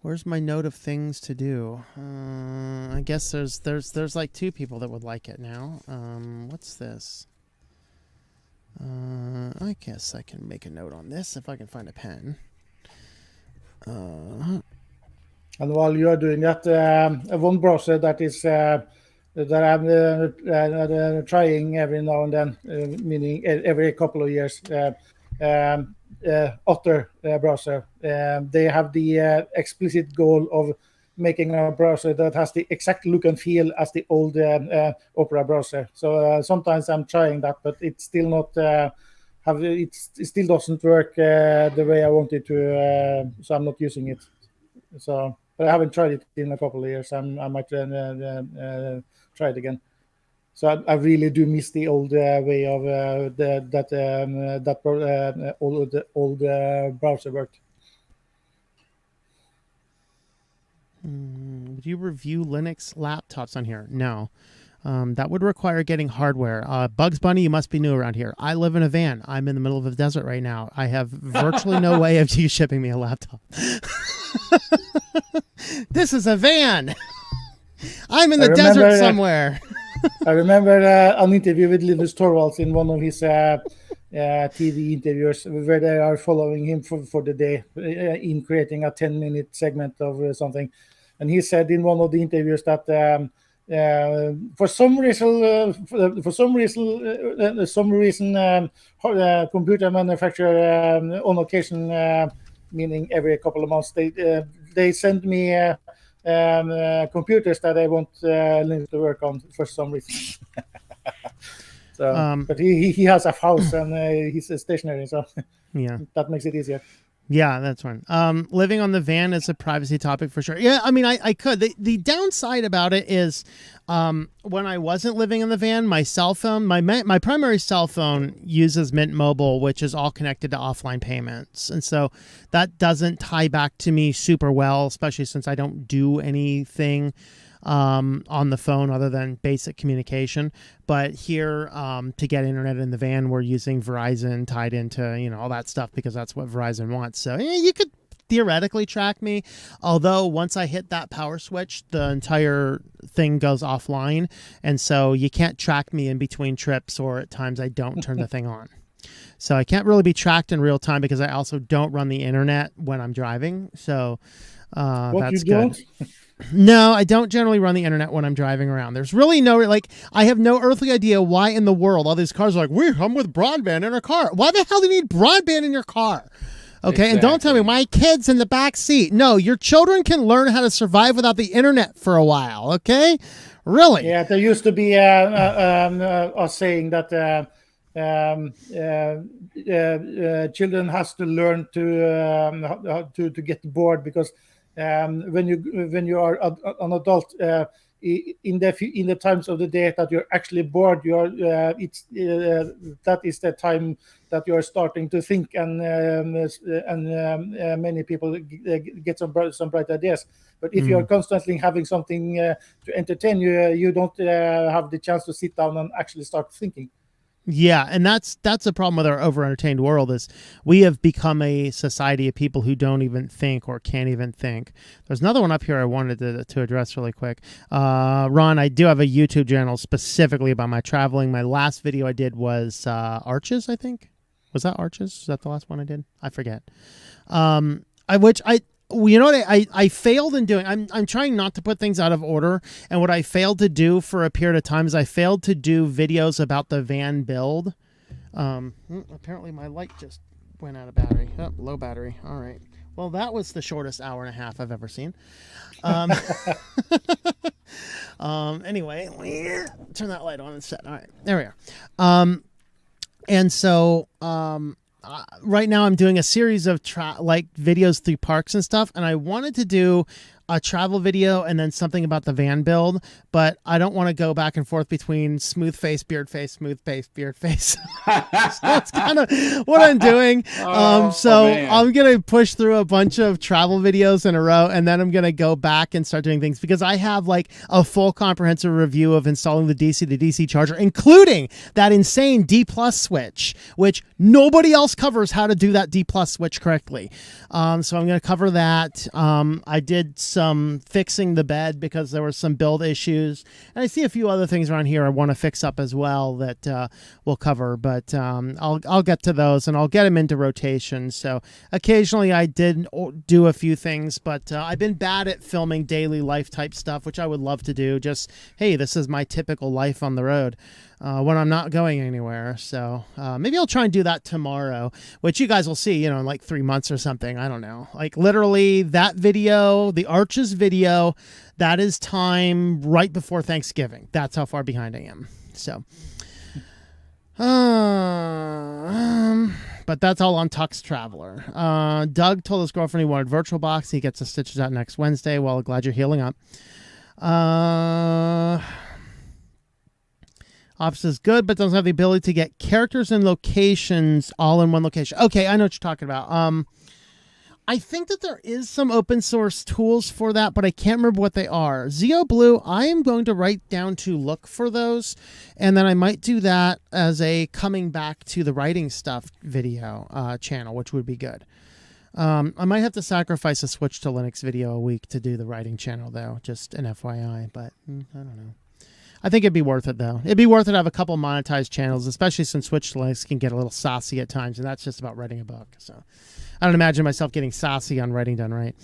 Where's my note of things to do? I guess there's like 2 people that would like it now. What's this? I guess I can make a note on this if I can find a pen. And while you are doing that, one browser that is that I'm trying every now and then, meaning every couple of years. Otter browser. They have the explicit goal of making a browser that has the exact look and feel as the old Opera browser. So sometimes I'm trying that, but it's still not it still doesn't work the way I want it to. So I'm not using it. So, but I haven't tried it in a couple of years. I might try it again. So I really do miss the old way of old browser worked. Would you review Linux laptops on here? No. That would require getting hardware. Bugs Bunny, you must be new around here. I live in a van. I'm in the middle of the desert right now. I have virtually no way of you shipping me a laptop. This is a van. I'm in the desert somewhere. I remember an interview with Linus Torvalds in one of his TV interviews where they are following him for the day in creating a 10-minute segment of something. And he said in one of the interviews that for some reason, computer manufacturer on occasion, meaning every couple of months, they send me computers that I want Linux to work on for some reason. So, but he has a house and he's stationary, so yeah, that makes it easier. Yeah, that's fine. Living on the van is a privacy topic for sure. Yeah, I mean, I could. The downside about it is when I wasn't living in the van, my cell phone, my primary cell phone uses Mint Mobile, which is all connected to offline payments. And so that doesn't tie back to me super well, especially since I don't do anything on the phone other than basic communication. But here, to get internet in the van, we're using Verizon tied into, all that stuff because that's what Verizon wants. So you could theoretically track me. Although once I hit that power switch, the entire thing goes offline. And so you can't track me in between trips or at times I don't turn the thing on. So I can't really be tracked in real time because I also don't run the internet when I'm driving. So that's good. No, I don't generally run the internet when I'm driving around. There's really no, like, I have no earthly idea why in the world all these cars are like, we come with broadband in our car. Why the hell do you need broadband in your car? Okay, exactly. And don't tell me my kid's in the back seat. No, your children can learn how to survive without the internet for a while, okay? Really? Yeah, there used to be a saying that children has to learn to get bored, because when you are an adult, in the times of the day that you're actually bored, that is the time that you're starting to think, and many people get some bright ideas. But if you're constantly having something to entertain you, you don't have the chance to sit down and actually start thinking. Yeah, and that's a problem with our over-entertained world, is we have become a society of people who don't even think or can't even think. There's another one up here I wanted to address really quick. Ron, I do have a YouTube channel specifically about my traveling. My last video I did was Arches, I think. Was that Arches? Was that the last one I did? I forget. You know what I failed in doing? I'm trying not to put things out of order, and what I failed to do for a period of time is I failed to do videos about the van build. Apparently my light just went out of battery. Oh, low battery. All right. Well, that was the shortest hour and a half I've ever seen. Anyway, turn that light on and set. All right, there we are. And so right now I'm doing a series of videos through parks and stuff, and I wanted to do a travel video and then something about the van build, but I don't want to go back and forth between smooth face, beard face, smooth face, beard face. So that's kind of what I'm doing. I'm going to push through a bunch of travel videos in a row, and then I'm going to go back and start doing things, because I have like a full comprehensive review of installing the DC to DC charger, including that insane D+ switch, which nobody else covers how to do that D+ switch correctly. So I'm going to cover that. I did some fixing the bed because there were some build issues, and I see a few other things around here I want to fix up as well that we'll cover, but I'll get to those, and I'll get them into rotation. So occasionally I did do a few things, but I've been bad at filming daily life type stuff, which I would love to do. Just, hey, this is my typical life on the road when I'm not going anywhere. So maybe I'll try and do that tomorrow, which you guys will see, in like 3 months or something. I don't know. Like literally that video, the Arches video, that is time right before Thanksgiving. That's how far behind I am. So, but that's all on Tux Traveler. Doug told his girlfriend he wanted VirtualBox. He gets the stitches out next Wednesday. Well, glad you're healing up. Office is good, but doesn't have the ability to get characters and locations all in one location. Okay, I know what you're talking about. I think that there is some open source tools for that, but I can't remember what they are. ZeoBlue, I am going to write down to look for those, and then I might do that as a coming back to the writing stuff video channel, which would be good. I might have to sacrifice a Switch to Linux video a week to do the writing channel, though, just an FYI, but I don't know. I think it'd be worth it, though. It'd be worth it to have a couple monetized channels, especially since Switch to Linux can get a little saucy at times, and that's just about writing a book. So I don't imagine myself getting saucy on Writing Done Right.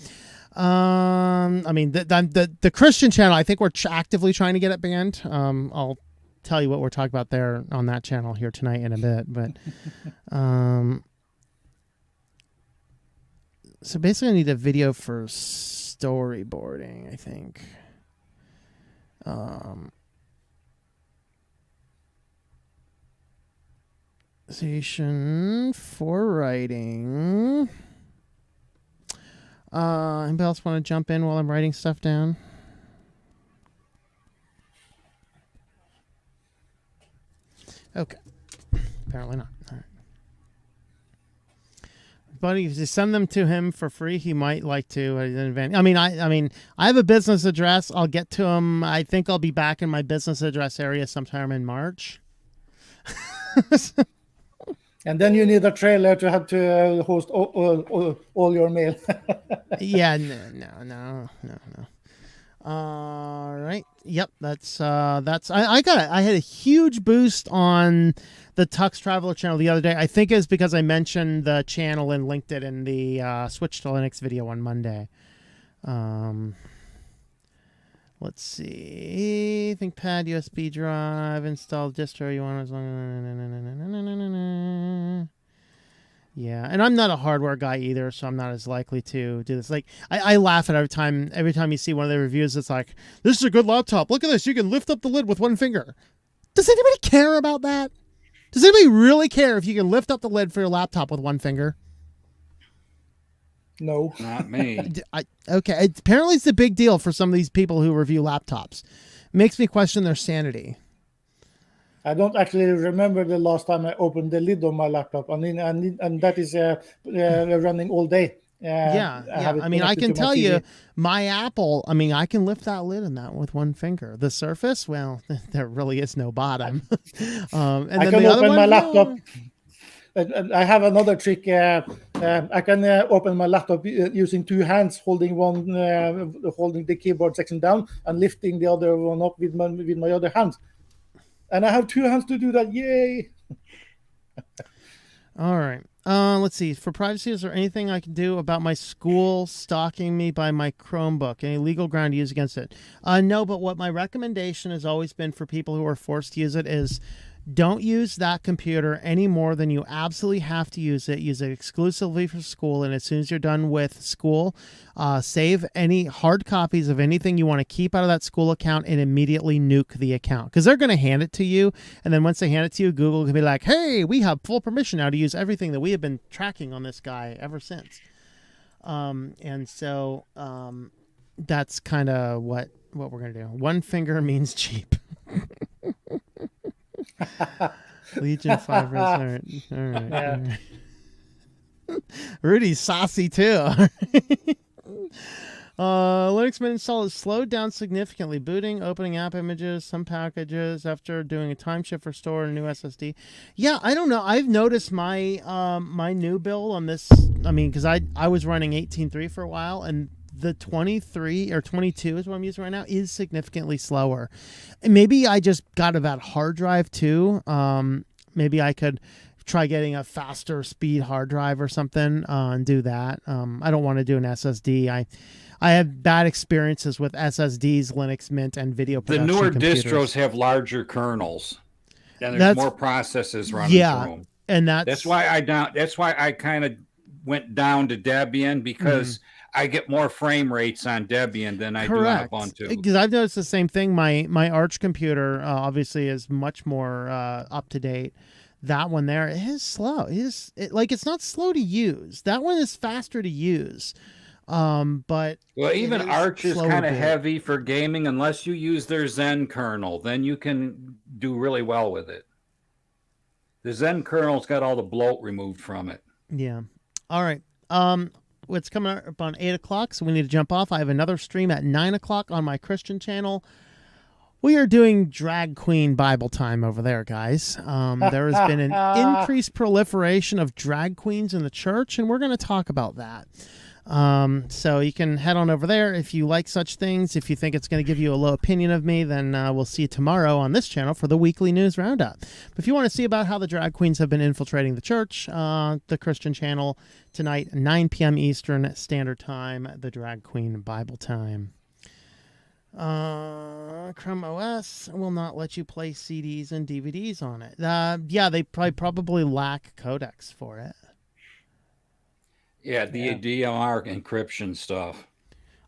I mean, the Christian channel, I think we're actively trying to get it banned. I'll tell you what we're talking about there on that channel here tonight in a bit. But so basically I need a video for storyboarding, I think. Station for writing. Anybody else want to jump in while I'm writing stuff down? Okay. Apparently not. All right. Buddy, if you send them to him for free, he might like to. I mean, I have a business address. I'll get to him. I think I'll be back in my business address area sometime in March. And then you need a trailer to have to host all your mail. Yeah, no. All right. Yep. That's. I had a huge boost on the Tux Traveler channel the other day. I think it's because I mentioned the channel and linked it in the Switch to Linux video on Monday. Let's see. ThinkPad USB drive, install distro you want. Yeah, and I'm not a hardware guy either, so I'm not as likely to do this. Like, I laugh at every time you see one of the reviews. It's like, this is a good laptop. Look at this. You can lift up the lid with one finger. Does anybody care about that? Does anybody really care if you can lift up the lid for your laptop with one finger? No, not me. Okay, apparently it's a big deal for some of these people who review laptops. Makes me question their sanity. I don't actually remember the last time I opened the lid on my laptop. I mean, and that is running all day. I mean, I can tell you, my Apple, I mean, I can lift that lid on that with one finger. The Surface, well, there really is no bottom. And I then can the other open one, my laptop. And I have another trick. I can open my laptop using two hands, holding the keyboard section down and lifting the other one up with my other hand. And I have two hands to do that. Yay! All right. Let's see. For privacy, is there anything I can do about my school stalking me by my Chromebook? Any legal ground to use against it? No, but what my recommendation has always been for people who are forced to use it is don't use that computer any more than you absolutely have to use it. Use it exclusively for school, and as soon as you're done with school, save any hard copies of anything you want to keep out of that school account and immediately nuke the account, because they're going to hand it to you, and then once they hand it to you, Google can be like, hey, we have full permission now to use everything that we have been tracking on this guy ever since. And so that's kind of what we're going to do. One finger means cheap. Legion 5 all right. Yeah. All right. Rudy's saucy too. Linux Mint install is slowed down significantly. Booting, opening app images, some packages after doing a time shift restore a new SSD. Yeah, I don't know. I've noticed my my new build on this. I mean, because I was running 18.3 for a while, and the 23 or 22 is what I'm using right now is significantly slower. And maybe I just got a bad hard drive too. Maybe I could try getting a faster speed hard drive or something and do that. I don't want to do an SSD. I have bad experiences with SSDs, Linux Mint, and video production. The newer computers. distros have larger kernels, and there's more processes running through them. And that's why I kind of went down to Debian, because I get more frame rates on Debian than I do on Ubuntu. Because I've noticed the same thing. My Arch computer obviously is much more up to date. That one there is slow. It's not slow to use. That one is faster to use. But even Arch is kind of heavy for gaming unless you use their Zen kernel. Then you can do really well with it. The Zen kernel's got all the bloat removed from it. Yeah. All right. It's coming up on 8 o'clock, so we need to jump off. I have another stream at 9 o'clock on my Christian channel. We are doing drag queen Bible time over there, guys. There has been an increased proliferation of drag queens in the church, and we're going to talk about that. So you can head on over there if you like such things. If you think it's going to give you a low opinion of me, then we'll see you tomorrow on this channel for the weekly news roundup. But if you want to see about how the drag queens have been infiltrating the church, the Christian channel tonight, 9 p.m. Eastern Standard Time, the drag queen Bible time. Chrome OS will not let you play CDs and DVDs on it. Yeah, they probably lack codecs for it. Yeah, the DMR encryption stuff.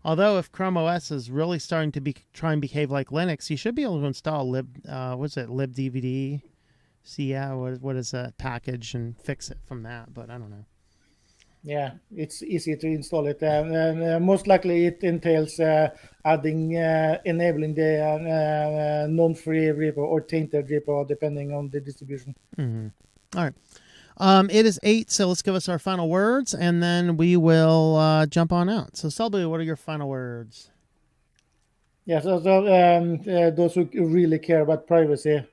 Although if Chrome OS is really starting to try and behave like Linux, you should be able to install libdvd. See, what is that package and fix it from that? But I don't know. Yeah, it's easy to install it, and most likely it entails enabling the non-free repo or tainted repo, depending on the distribution. Mm-hmm. All right. It is 8, so let's give us our final words, and then we will jump on out. So, Selby, what are your final words? Yeah, so those who really care about privacy,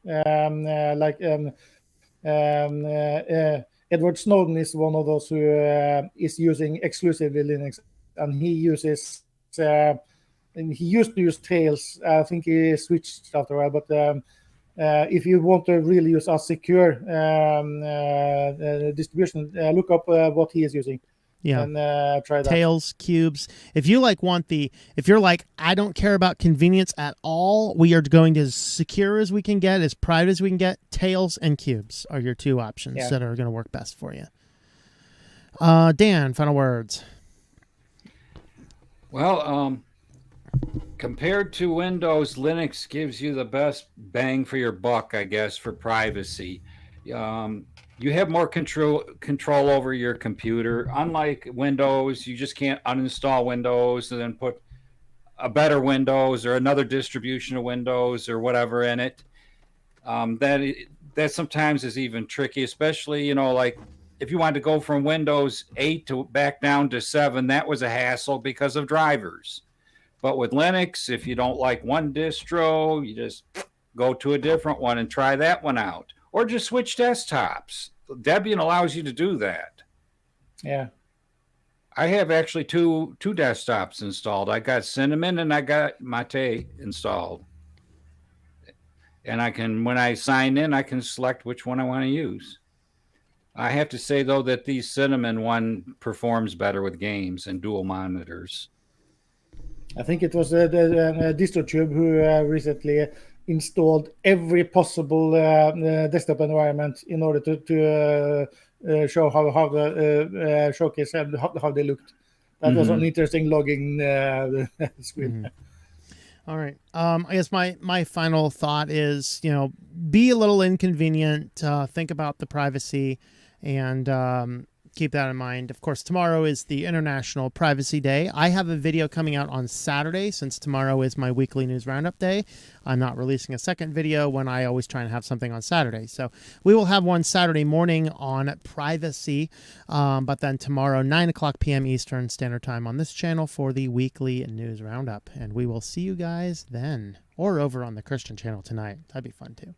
Edward Snowden is one of those who is using exclusively Linux, and he uses and he used to use Tails. I think he switched after a while, but if you want to really use a secure distribution, look up what he is using. Yeah. And try that. Tails, cubes. If you like if you're like, I don't care about convenience at all, we are going to as secure as we can get, as private as we can get. Tails and cubes are your two options that are going to work best for you. Dan, final words. Well, compared to Windows, Linux gives you the best bang for your buck, I guess, for privacy. You have more control over your computer. Unlike Windows, you just can't uninstall Windows and then put a better Windows or another distribution of Windows or whatever in it. That sometimes is even tricky, especially, like if you wanted to go from Windows 8 to back down to 7, that was a hassle because of drivers. But with Linux, if you don't like one distro, you just go to a different one and try that one out. Or just switch desktops. Debian allows you to do that. Yeah. I have actually two desktops installed. I got Cinnamon and I got Mate installed. And when I sign in, I can select which one I want to use. I have to say, though, that the Cinnamon one performs better with games and dual monitors. I think it was the DistroTube who recently installed every possible desktop environment in order to show how the showcase and how they looked. That was an interesting logging screen. All right. I guess my final thought is, be a little inconvenient. Think about the privacy and keep that in mind. Of course, tomorrow is the International Privacy Day. I have a video coming out on Saturday since tomorrow is my weekly news roundup day. I'm not releasing a second video when I always try and have something on Saturday. So we will have one Saturday morning on privacy, but then tomorrow, 9 o'clock p.m. Eastern Standard Time on this channel for the weekly news roundup. And we will see you guys then, or over on the Christian channel tonight. That'd be fun too.